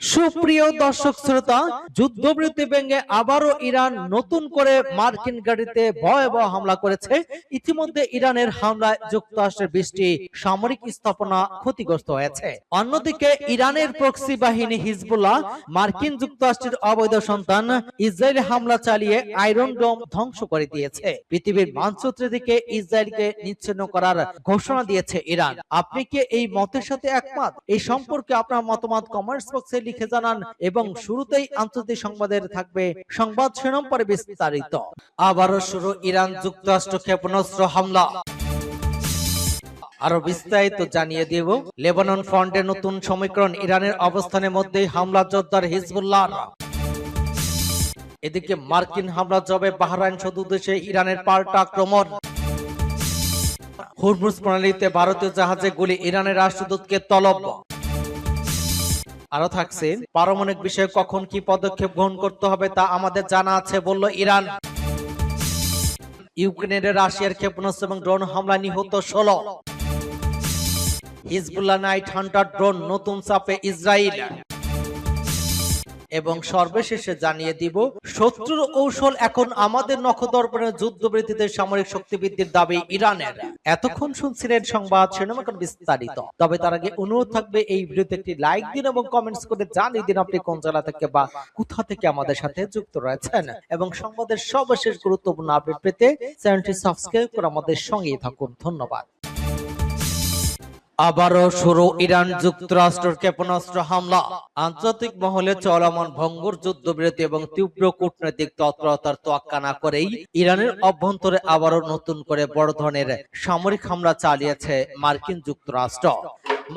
সুপ্রিয় দর্শক শ্রোতা, যুদ্ধবিরতি ভেঙে আবারও ইরান নতুন করে মার্কিন গাড়িতে ভয়াবহ হামলা করেছে। ইতিমধ্যে ইরানের হামলায় যুক্তরাষ্ট্রের 20টি সামরিক স্থাপনা ক্ষতিগ্রস্ত হয়েছে। অন্যদিকে ইরানের প্রক্সি বাহিনী হিজবুল্লাহ মার্কিন যুক্তরাষ্ট্রের অবৈধ সন্তান ইসরায়েলে হামলা চালিয়ে আয়রন ডোম ধ্বংস করে দিয়েছে। পৃথিবীর মানচিত্রের দিকে ইসরায়েলকে নিচ্ছিন্ন করার ঘোষণা দিয়েছে ইরান। আপনি কি এই মতের সাথে একমত? এই সম্পর্কে আপনার মতামত কমেন্টস বক্সে লিখে জানান। এবং শুরুতেই আন্তর্জাতিক সংবাদের থাকবে সংবাদ শিরোনাম, পরে বিস্তারিত। আবারও শুরু ইরান যুক্তরাষ্ট্র ক্ষেপণাস্ত্র হামলা। আরো বিস্তারিত জানিয়ে দেব। লেবানন ফ্রন্টে নতুন সমীকরণ, ইরানের অবস্থানের মধ্যেই হামলা জোরদার হিজবুল্লাহ। এদিকে মার্কিন হামলা জবাবে বাহরাইন সদর দেশে ইরানের পাল্টা আক্রমণ। হরমুজ প্রণালীতে ভারতীয় জাহাজে গুলি, ইরানের রাষ্ট্রদূতকে তলব। আরো থাকছে, পারমাণবিক বিষয়ে কখন কি পদক্ষেপ গ্রহণ করতে হবে তা আমাদের জানা আছে বলল ইরান। ইউক্রেনের রাশিয়ার ক্ষেপণাস্ত্র এবং ড্রোন হামলা নিহত 16। হিজবুল্লাহ নাইট হান্টার ড্রোন নতুন চাপে ইসরায়েল। এবং সর্বশেষে জানিয়ে দিব, শত্রুর কৌশল এখন আমাদের নখদর্পণে, যুদ্ধবৃত্তিতে সামরিক শক্তি বৃদ্ধির দাবি ইরানের। এতক্ষণ শুনছিলেন সংবাদ শিরোনাম, এখন বিস্তারিত। তবে তার আগে অনুরোধ থাকবে, এই ভিডিওতে একটি লাইক দিন এবং কমেন্টস করে জানিয়ে দিন আপনি কোন জেলা থেকে বা কোথা থেকে আমাদের সাথে যুক্ত রয়েছেন। এবং সংবাদের সর্বশেষ গুরুত্বপূর্ণ আপডেট পেতে চ্যানেলটি সাবস্ক্রাইব করে আমাদের সঙ্গেই থাকুন। ধন্যবাদ। আবারও শুরু ইরান যুক্তরাষ্ট্রের ক্ষেপণাস্ত্র হামলা। আন্তর্জাতিক মহলে চলমান ভঙ্গুর যুদ্ধবিরতি এবং তীব্র কূটনৈতিক তৎপরতার তোয়াক্কা না করেই ইরানের অভ্যন্তরে আবারও নতুন করে বড় ধরনের সামরিক হামলা চালিয়েছে মার্কিন যুক্তরাষ্ট্র।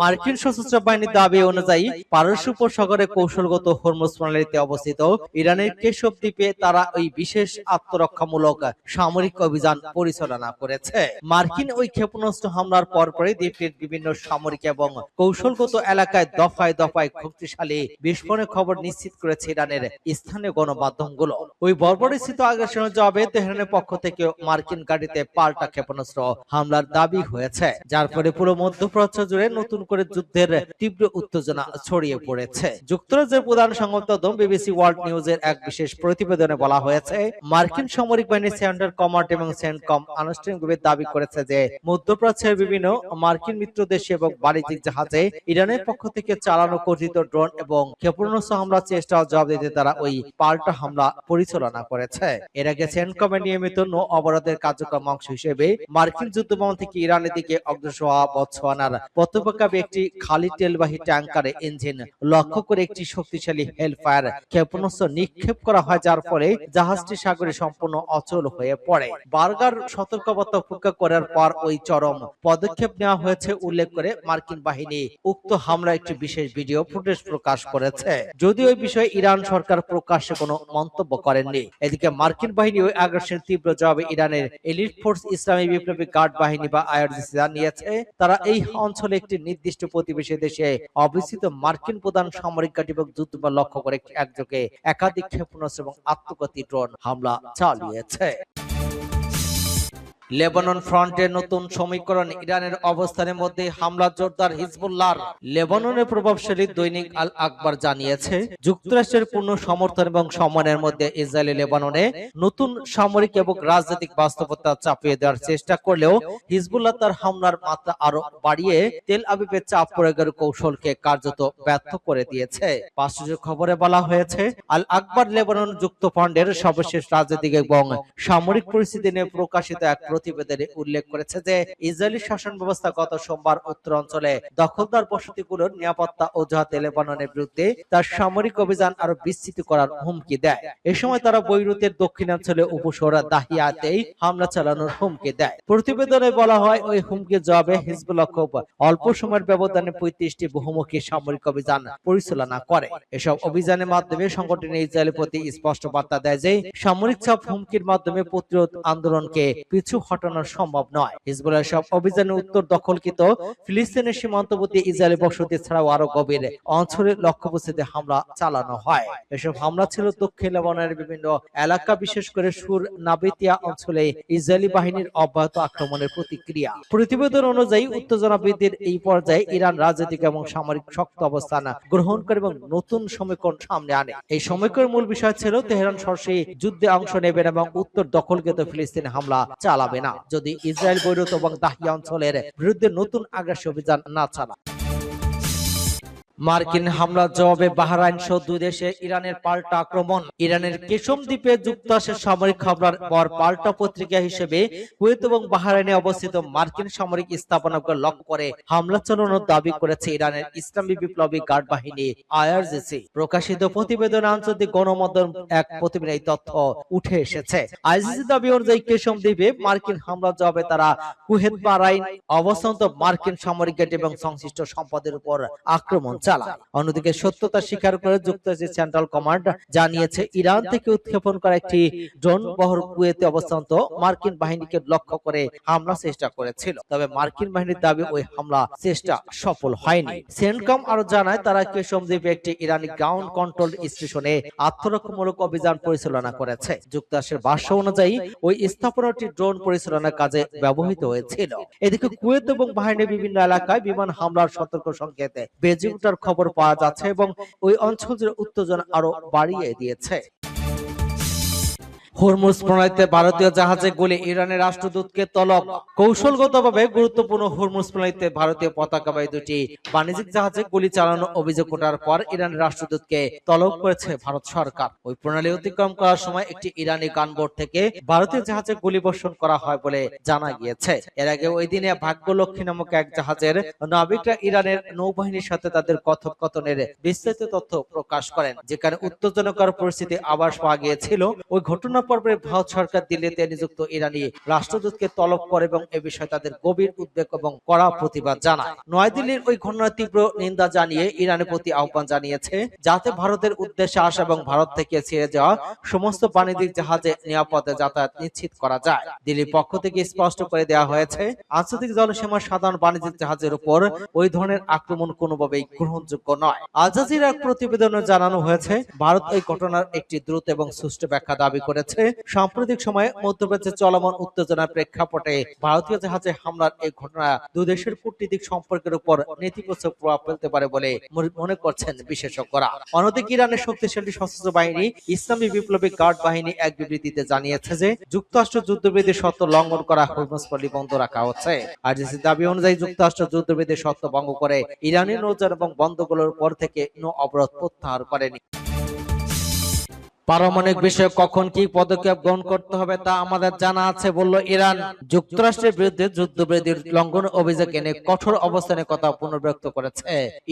মার্কিন সশস্ত্র বাহিনীর দাবি অনুযায়ী পারস্য উপসাগরে কৌশলগত হরমুজ প্রণালীতে অবস্থিত ইরানের কেশব দ্বীপে তারা ওই বিশেষ আত্মরক্ষামূলক সামরিক অভিযান পরিচালনা করেছে। মার্কিন ওই ক্ষেপণাস্ত্র হামলার পরপরই দ্বীপটির বিভিন্ন সামরিক এবং কৌশলগত এলাকায় দফায় দফায় শক্তিশালী বিস্ফোরণের খবর নিশ্চিত করেছে ইরানের স্থানীয় গণমাধ্যমগুলো। ওই বর্বরচিত আগ্রাসনের জবাবে তেহরানের পক্ষ থেকে মার্কিন গাড়িতে পাল্টা ক্ষেপণাস্ত্র হামলার দাবি হয়েছে, যার ফলে পুরো মধ্যপ্রাচ্য জুড়ে নতুন করে যুদ্ধের তীব্র উত্তেজনা ছড়িয়ে পড়েছে। যুক্তরাজ্যের প্রধান সংবাদ মাধ্যম বিবিসি ওয়ার্ল্ড নিউজের এক বিশেষ প্রতিবেদনে বলা হয়েছে, মার্কিন সামরিক বাহিনী সেন্টার কমান্ড এবং সেন্টকম আনুষ্ঠানিকভাবে দাবি করেছে যে মধ্যপ্রাচ্যের বিভিন্ন মার্কিন মিত্র দেশে এবং বাণিজ্যিক জাহাজে ইরানের পক্ষ থেকে চালানো কথিত ড্রোন এবং ক্ষেপণাস্ত্র হামলার চেষ্টা জবাব দিতে তারা ওই পাল্টা হামলা পরিচালনা করেছে। এর আগে সেন্টকমের নিয়মিত নৌ অবরোধের কার্যক্রম অংশ হিসেবে মার্কিন যুদ্ধবিমান থেকে ইরানের দিকে অগ্রসর হওয়া বতসোয়ানার পতাকা একটি খালি তেলবাহী ট্যাঙ্কারে ইঞ্জিন লক্ষ্য করে একটি শক্তিশালী হেলফায়ার ক্ষেপণাস্ত্র নিক্ষেপ করা হয়, যার ফলে জাহাজটি সাগরে সম্পূর্ণ অচল হয়ে পড়ে। বার্গার সতর্কবার্তা উপেক্ষা করার পর ওই চরম পদক্ষেপ নেওয়া হয়েছে উল্লেখ করে মার্কিন বাহিনী উক্ত হামলার একটি বিশেষ ভিডিও ফুটেজ প্রকাশ করেছে। যদিও এই বিষয়ে ইরান সরকার প্রকাশ্যে কোনো মন্তব্য করেননি। এদিকে মার্কিন বাহিনী ওই আগ্রাসনের তীব্র জবাবে ইরানের এলিট ফোর্স ইসলামী বিপ্লবী গার্ড বাহিনী বা আইআরজিসি জানিয়েছে, তারা এই অঞ্চলে একটি নির্দিষ্ট প্রতিবেশী দেশে অবস্থিত মার্কিন প্রধান সামরিক ঘাঁটি এবং যুদ্ধবিমান লক্ষ্য করে একযোগে একাধিক ক্ষেপণাস্ত্র এবং আত্মঘাতী ড্রোন হামলা চালিয়েছে। লেবানন ফ্রন্টের নতুন সমীকরণ, ইরানের অবস্থানের মধ্যে হামলা জোরদার হিজবুল্লাহর। লেবাননের প্রভাবশালী দৈনিক আল আকবর জানিয়েছে, যুক্তরাষ্ট্রের পূর্ণ সমর্থন এবং সম্মানের মধ্যে ইসরায়েল লেবাননে নতুন সামরিক এবং রাজনৈতিক বাস্তবতা চাপিয়ে দেওয়ার চেষ্টা করলেও হিজবুল্লাহ তার হামলার মাত্রা আরো বাড়িয়ে তেল আবিবে চাপ প্রয়োগের কৌশলকে কার্যত ব্যর্থ করে দিয়েছে। পাঁচটি খবরে বলা হয়েছে, আল আকবর লেবানন যুক্তফ্রন্টের সর্বশেষ রাজনৈতিক এবং সামরিক পরিস্থিতি নিয়ে প্রকাশিত এক প্রতিবেদনে উল্লেখ করেছে যে ইসরায়েলি শাসন ব্যবস্থা গত সোমবার উত্তর অঞ্চলে দখলদার বসতিগুলোর নিরাপত্তা অজুহাতে লেবাননের বিরুদ্ধে তার সামরিক অভিযান আরো বিস্তৃত করার হুমকি দেয়। এ সময় তারা বৈরুতের দক্ষিণাঞ্চলে উপশহর দাহিয়াতেই হামলা চালানোর হুমকি দেয়। প্রতিবেদনে বলা হয়, ওই হুমকির জবাবে হিজবুল্লাহ খুব অল্প সময়ের ব্যবধানে 35টি বহুমুখী সামরিক অভিযান পরিচালনা করে। এসব অভিযানের মাধ্যমে সংগঠনের ইসরায়েলের প্রতি স্পষ্ট বার্তা দেয় যে সামরিক চাপ হুমকির মাধ্যমে প্রতিরোধ আন্দোলনকে পিছু হটানো সম্ভব নয়। হিজবুল্লাহর সব অভিযানের উত্তর দখলকৃত ফিলিস্তিনের সীমান্তবর্তী ইসরায়েলি বসতি ছাড়াও আরো গভীর অঞ্চলে লক্ষ্যবস্তুতে হামলা চালানো হয়। এসব হামলা ছিল দক্ষিণ লেবাননের বিভিন্ন এলাকা, বিশেষ করে সুর নাবেতিয়া অঞ্চলে ইসরায়েলি বাহিনীর অব্যাহত আক্রমণের প্রতিক্রিয়া। প্রতিবেদন অনুযায়ী উত্তেজনা বৃদ্ধির এই পর্যায়ে ইরান রাজনৈতিক এবং সামরিক শক্ত অবস্থান গ্রহণ করে এবং নতুন সমীকরণ সামনে আনে। এই সমীকরণের মূল বিষয় ছিল তেহরান সরাসরি যুদ্ধে অংশ নেবে এবং উত্তর দখলকৃত ফিলিস্তিনে হামলা চালাবে না যদি ইসরায়েল বৈরুত এবং দাহিয়া অঞ্চলের বিরুদ্ধে নতুন আগ্রাসী অভিযান না চালায়। মার্কিন হামলার জবাবে বাহরাইন সহ দুই দেশে ইরানের পাল্টা আক্রমণ। ইরানের কেশম দ্বীপে যুক্তরাষ্ট্রের সামরিক হামলার পর পাল্টা পত্রিকা হিসেবে কুয়েত এবং বাহরাইনে অবস্থিত মার্কিন সামরিক স্থাপনাকে লক্ষ্য করে হামলা চালানোর দাবি করেছে ইরানের ইসলামী বিপ্লবী গার্ড বাহিনী আইআরজিসি। প্রকাশিত প্রতিবেদনে আন্তর্জাতিক গণমাধ্যম এক প্রতিবেদনে এই তথ্য উঠে এসেছে। আইআরজিসি দাবি অনুযায়ী কেশম দ্বীপে মার্কিন হামলার জবাবে তারা কুয়েত বাহরাইন অবস্থান্ত মার্কিন সামরিক ঘাঁটি এবং সংশ্লিষ্ট সম্পদের উপর আক্রমণ চালায়। অন্যদিকে সত্যতা স্বীকার করে যুক্তরাষ্ট্রের সেন্ট্রাল কমান্ড জানিয়েছে ইরান থেকে উৎক্ষেপণ করা একটি ড্রোন বহর কুয়েতে অবস্থান্ত মার্কিন বাহিনীকে লক্ষ্য করে হামলা চেষ্টা করেছিল। তবে মার্কিন বাহিনীর দাবি ওই হামলা চেষ্টা সফল হয়নি। সেন্টকম আরো জানায় তারা কেশম দ্বীপে একটি ইরানি গ্রাউন্ড কন্ট্রোল স্টেশনে আত্মরক্ষামূলক অভিযান পরিচালনা করেছে। যুক্তরাষ্ট্রের ভাষ্য অনুযায়ী ওই স্থাপনাটি ড্রোন পরিচালনার কাজে ব্যবহৃত হয়েছিল। এদিকে কুয়েত এবং বাহরাইনের বিভিন্ন এলাকায় বিমান হামলার সতর্ক সংকেত বেজে ওঠার খবর পাওয়া যাচ্ছে এবং ওই অঞ্চল জুড়ে উত্তেজনা আরো বাড়িয়ে দিয়েছে। হরমুজ প্রণালীতে ভারতীয় জাহাজে গুলি, ইরানের রাষ্ট্রদূতকে তলব। কৌশলগতভাবে গুরুত্বপূর্ণ হরমুজ প্রণালীতে ভারতীয় পতাকাবাহী দুটি বাণিজ্যিক জাহাজে গুলি চালানোর অভিযোগ ওঠার পর ইরানের রাষ্ট্রদূতকে তলব করেছে ভারত সরকার। ওই প্রণালী অতিক্রম করার সময় একটি ইরানি গানবোট থেকে ভারতীয় জাহাজে গুলি বর্ষণ করা হয় বলে জানা গিয়েছে। এর আগে ওই দিনে ভাগ্যলক্ষ্মী নামক এক জাহাজের নাবিকরা ইরানের নৌবাহিনীর সাথে তাদের কথোপকথনের বিস্তারিত তথ্য প্রকাশ করেন, যেখানে উত্তেজনাকর পরিস্থিতি আভাস পাওয়া গিয়েছিল। ওই ঘটনা পর্বে ভারত সরকার দিল্লিতে নিযুক্ত ইরানি রাষ্ট্রদূতকে তলব করে এবং এ বিষয়ে তাদের গভীর উদ্বেগ এবং কড়া প্রতিবাদ জানায়। নয়াদিল্লির ওই ঘটনার তীব্র নিন্দা জানিয়ে ইরানের প্রতি আহ্বান জানিয়েছে যাতে ভারতের উদ্দেশ্যে আসা এবং ভারত থেকে ছেড়ে যাওয়া সমস্ত বাণিজ্যিক জাহাজে নিরাপদে যাতায়াত নিশ্চিত করা যায়। দিল্লির পক্ষ থেকে স্পষ্ট করে দেওয়া হয়েছে আন্তর্জাতিক জলসীমার সাধারণ বাণিজ্যিক জাহাজের উপর ওই ধরনের আক্রমণ কোনোভাবেই গ্রহণযোগ্য নয়। আল জাজিরার প্রতিবেদনে জানানো হয়েছে ভারত এই ঘটনার একটি দ্রুত এবং সুষ্ঠু ব্যাখ্যা দাবি করেছে। সাম্প্রতিক সময়ে মধ্যপ্রাচ্যে চলমান উত্তেজনার প্রেক্ষাপটে ভারতীয় জাহাজে হামলার এই ঘটনা দুই দেশের কূটনীতিক সম্পর্কের উপর নেতিবাচক প্রভাব ফেলতে পারে বলে মনে করছেন বিশেষজ্ঞরা। অন্যদিকে ইরানের শক্তিশালী সশস্ত্র বাহিনী ইসলামী বিপ্লবী গার্ড বাহিনী এক বিবৃতিতে জানিয়েছে যে যুক্তরাষ্ট্র যুদ্ধবিরতি শর্ত লঙ্ঘন করা হরমুজ প্রণালী বন্ধ রাখা হচ্ছে। আইআরজিসি দাবি অনুযায়ী যুক্তরাষ্ট্র যুদ্ধবিরতি শর্ত ভঙ্গ করে ইরানি নৌযান এবং বন্দরগুলোর উপর থেকে নৌ অবরোধ প্রত্যাহার করেনি। পারমাণবিক বিষয়ে কখন কি পদক্ষেপ গ্রহণ করতে হবে তা আমাদের জানা আছে, বলল ইরান। যুক্তরাষ্ট্রের বিরুদ্ধে যুদ্ধবিরতির লঙ্ঘন অভিযোগ এনে কঠোর অবস্থানের কথা পুনর্ব্যক্ত করেছে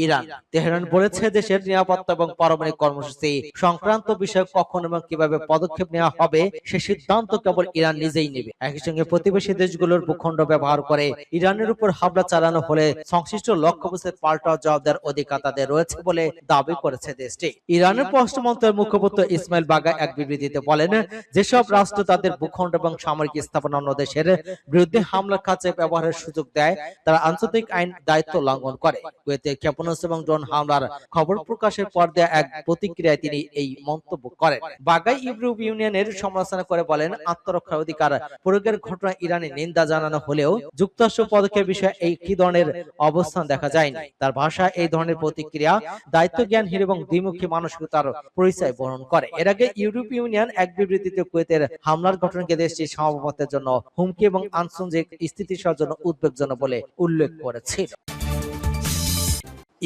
ইরান। তেহরান বলেছে দেশের নিরাপত্তা এবং পারমাণবিক কর্মসূচি সংক্রান্ত বিষয়ে কখন এবং কিভাবে পদক্ষেপ নেওয়া হবে সে সিদ্ধান্ত কেবল ইরান নিজেই নেবে। একই সঙ্গে প্রতিবেশী দেশগুলোর ভূখণ্ড ব্যবহার করে ইরানের উপর হামলা চালানো হলে সংশ্লিষ্ট লক্ষ্যবস্তুর পাল্টা জবাব দেওয়ার অধিকার তাদের রয়েছে বলে দাবি করেছে দেশটি। ইরানের পররাষ্ট্র মন্ত্রণালয়ের মুখপাত্র ইসমাইল বাগা এক বিবৃতিতে বলেন যেসব রাষ্ট্র তাদের ভূখণ্ড এবং সামরিক স্থাপনা অন্য দেশের বিরুদ্ধে হামলার কাজে ব্যবহারের সুযোগ দেয় তারা আন্তর্জাতিক আইন দায়িত্ব লঙ্ঘন করে। কুয়েতে ক্ষেপণাস্ত্র এবং ড্রোন হামলার খবর প্রকাশের পর দেয়া এক প্রতিক্রিয়ায় তিনি এই মন্তব্য করেন। বাগাই ইউরোপীয় ইউনিয়নের সমালোচনা করে বলেন আত্মরক্ষার অধিকার প্রয়োগের ঘটনায় ইরানে নিন্দা জানানো হলেও যুক্তরাষ্ট্র পদক্ষেপ বিষয়ে এই কি ধরনের অবস্থান দেখা যায়নি। তার ভাষায় এই ধরনের প্রতিক্রিয়া দায়িত্ব জ্ঞানহীন এবং দ্বিমুখী মানসিকতার পরিচয় বহন করে। এর আগে ইউরোপীয় ইউনিয়ন এক বিবৃতিতে কুয়েতের হামলার ঘটনাকে দেশটির সার্বভৌমত্বের জন্য হুমকি এবং আঞ্চলিক স্থিতিশীলতার জন্য উদ্বেগজনক বলে উল্লেখ করেছিল।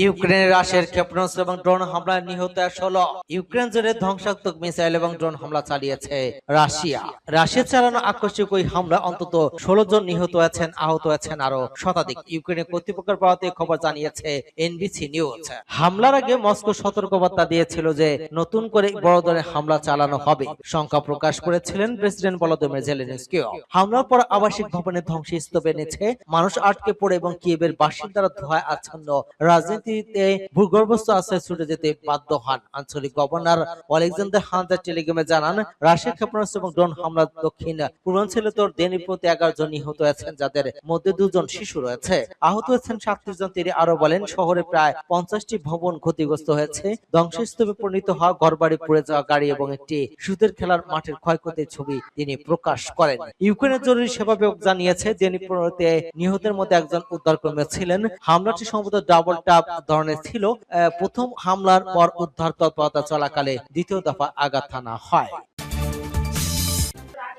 ইউক্রেনের রাশিয়ার ক্ষেপণাস্ত্র এবং ড্রোন হামলায় নিহত 16। ইউক্রেন জুড়ে ধ্বংসাত্মক মিসাইল এবং ড্রোন হামলা চালিয়েছে রাশিয়া। রাশিয়া চালানো আকস্মিক ওই হামলা অন্তত 16 জন নিহত হয়েছেন, আহত হয়েছেন আরো শতাধিক। ইউক্রেনের কর্তৃপক্ষের বরাতে খবর জানিয়েছে এনবিসি নিউজ। হামলার আগে মস্কো সতর্কবার্তা দিয়েছিল যে নতুন করে বড় ধরনের হামলা চালানো হবে। শঙ্কা প্রকাশ করেছিলেন প্রেসিডেন্ট ভলোদিমির জেলেনস্কি। হামলার পর আবাসিক ভবনের ধ্বংসস্তূপে নিচে মানুষ আটকে পড়ে এবং কিয়েভের বাসিন্দারা ধোঁয়ায় আচ্ছন্ন রাজনীতি পরিস্থিতিতে ভূগর্ভস্থ আশ্রয় ছুটে যেতে বাধ্য হন। আঞ্চলিক গভর্নর আলেকজান্ডার হান্টার টেলিগ্রামে জানান, রাশিয়ার ক্ষেপণাস্ত্র এবং ড্রোন হামলা দক্ষিণ পূর্বাঞ্চলে দেনিপ্রতি 11 জন নিহত হয়েছেন, যাদের মধ্যে 2 জন শিশু রয়েছে। আহত হয়েছেন 37 জন। তিনি আরো বলেন, শহরে প্রায় 50টি ভবন ক্ষতিগ্রস্ত হয়েছে। ধ্বংসস্তূপে পরিণত হওয়া ঘরবাড়ি, পুড়ে যাওয়া গাড়ি এবং একটি সুদের খেলার মাঠের ক্ষয়ক্ষতির ছবি তিনি প্রকাশ করেন। ইউক্রেনের জরুরি সেবা বিভাগ জানিয়েছে, দেনিপ্রোতে নিহতের মধ্যে একজন উদ্ধারকর্মী ছিলেন। হামলাটি সম্ভবত ডাবল ট্যাপ ধরনের ছিল। প্রথম হামলার পর উদ্ধার তৎপরতা চলাকালে দ্বিতীয় দফা আঘাত হানা হয়।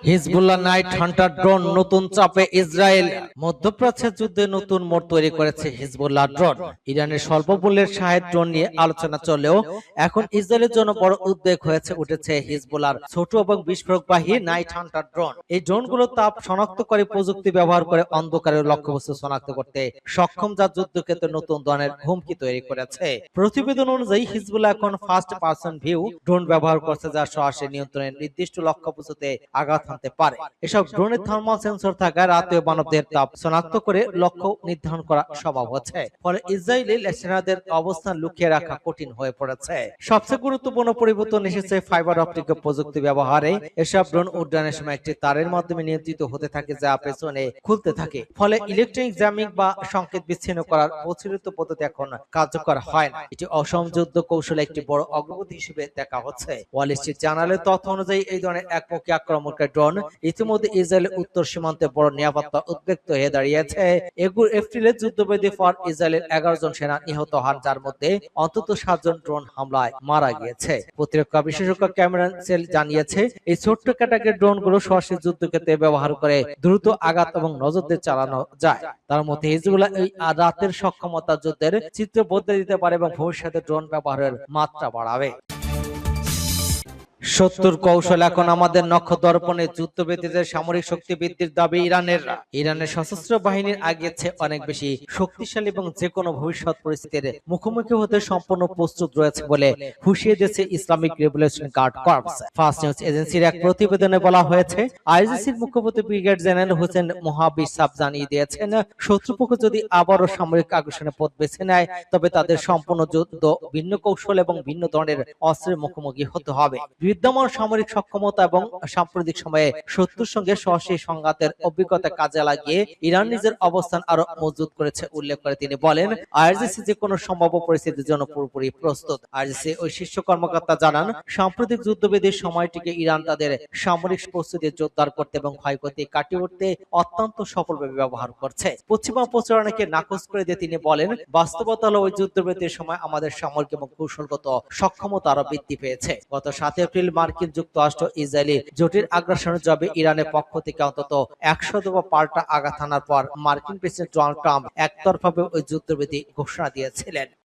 হিজবুল্লাহ নাইট হান্টার ড্রোন নতুন চাপে ইসরায়েল। মধ্যপ্রাচ্যের যুদ্ধে নতুন মোড় তৈরি করেছে হিজবুল্লাহ ড্রোন। ইরানের স্বল্প মূল্যের শাহেদ ড্রোন নিয়ে আলোচনা চলেও এখন ইসরায়েলের জন্য বড় উদ্বেগ উঠেছে হিজবুল্লাহর ছোট এবং বিস্ফোরকবাহী নাইট হান্টার ড্রোন। এই ড্রোনগুলো তাপ শনাক্তকারী প্রযুক্তি ব্যবহার করে অন্ধকারের লক্ষ্যবস্তু শনাক্ত করতে সক্ষম, যা যুদ্ধক্ষেত্রে নতুন ধরনের হুমকি তৈরি করেছে। প্রতিবেদন অনুযায়ী হিজবুল্লাহ এখন ফার্স্ট পারসন ভিউ ড্রোন ব্যবহার করছে, যা সরাসরি নিয়ন্ত্রণের নির্দিষ্ট লক্ষ্যবস্তুতে আঘাত হানতে পারে। এসব ড্রোনের থার্মাল সেন্সর থাকায় রাতেও মানবদের তাপ শনাক্ত করে লক্ষ্য নির্ধারণ করা সম্ভব হচ্ছে। ফলে ইসরায়েলি সেনাদের অবস্থান লুকিয়ে রাখা কঠিন হয়ে পড়েছে। সবচেয়ে গুরুত্বপূর্ণ পরিবর্তন এসেছে ফাইবার অপটিক প্রযুক্তি ব্যবহারে। এসব ড্রোন উড্ডয়নের সময় একটি তারের মাধ্যমে নিয়ন্ত্রিত হতে থাকে, যা পেছনে খুলতে থাকে। ফলে ইলেকট্রনিক জ্যামিং বা সংকেত বিচ্ছিন্ন করার প্রচলিত পদ্ধতি এখন কার্যকর হয় না। এটি অসম যুদ্ধ কৌশলে একটি বড় অগ্রগতি হিসেবে দেখা হচ্ছে। ওয়াল স্ট্রিট জার্নালের তথ্য অনুযায়ী এই ধরনের একমুখী আক্রমণকারী ড্রোন ইতিমধ্যে ইসরায়েলের উত্তর সীমান্তে বড় নিরাপত্তা উদ্বেগ হয়ে দাঁড়িয়েছে। এপ্রিলে যুদ্ধবিরতির পর ইসরায়েলের 11 জন সেনা নিহত হন, যার মধ্যে অন্তত 7 জন ড্রোন হামলায় মারা গিয়েছে। প্রতিরক্ষা বিশেষজ্ঞ ক্যামেরন সেল জানিয়েছে, এই ছোট্ট ক্যাটাগরির ড্রোনগুলো সরাসরি যুদ্ধক্ষেত্রে ব্যবহার করে দ্রুত আঘাত এবং নজরদারি চালানো যায়। তার মধ্যে হিজবুল্লাহ এই রাতের সক্ষমতা যুদ্ধের চিত্র বদলে দিতে পারে এবং ভবিষ্যতে ড্রোন ব্যবহারের মাত্রা বাড়াবে। শত্রুর কৌশল এখন আমাদের নক্ষ দর্পণে। যুদ্ধবিরতিতে সামরিক শক্তি বৃদ্ধির দাবি ইরানের সশস্ত্র বাহিনীর আগের চেয়ে অনেক বেশি শক্তিশালী এবং যে কোনো ভবিষ্যৎ পরিস্থিতির মুখোমুখি হতে সম্পূর্ণ প্রস্তুত রয়েছে বলে হুঁশিয়ে দিয়েছে Islamic revolution guard corps. Fars news এজেন্সির এক প্রতিবেদনে বলা হয়েছে, আইজিসির মুখপাত্র ব্রিগেডিয়ার জেনারেল হোসেন মোহাবিব সাব জানিয়ে দিয়েছেন, শত্রুপক্ষ যদি আবারও সামরিক আগ্রাসনের পথ বেছে নেয়, তবে তাদের সম্পূর্ণ যুদ্ধ ভিন্ন কৌশল এবং ভিন্ন ধরনের অস্ত্রের মুখোমুখি হতে হবে। বিদ্যমান সামরিক সক্ষমতা এবং সাম্প্রতিক সময়ে শত্রুর সঙ্গে সরাসরি সংঘাতের অভিজ্ঞতা কাজে লাগিয়ে ইরান নিজের অবস্থান আরো মজবুত করেছে উল্লেখ করে তিনি বলেন, আইআরজিসি যে কোনো সম্ভাব্য পরিস্থিতির জন্য পুরোপুরি প্রস্তুত। আইআরজিসি ওই শীর্ষ কর্মকর্তা জানান, সাম্প্রতিক যুদ্ধবিধির সময়টিকে ইরান তাদের সামরিক প্রস্তুতি জোরদার করতে এবং ক্ষয়ক্ষতি কাটিয়ে উঠতে অত্যন্ত সফলভাবে ব্যবহার করছে। পশ্চিমা প্রচারণাকে নাকচ করে দিয়ে তিনি বলেন, বাস্তবতা হলো ওই যুদ্ধবিরতির সময় আমাদের সামরিক এবং কৌশলগত সক্ষমতা আরো বৃদ্ধি পেয়েছে। গত 7 এপ্রিল মার্কিন যুক্তরাষ্ট্র ইসরায়েলি জোটের আগ্রাসনের জবাবে ইরানের পক্ষ থেকে অন্তত 100 দফা পাল্টা আঘাত হানার পর মার্কিন প্রেসিডেন্ট ডোনাল্ড ট্রাম্প একতরফাভাবে ওই যুদ্ধবিরতি ঘোষণা দিয়েছিলেন।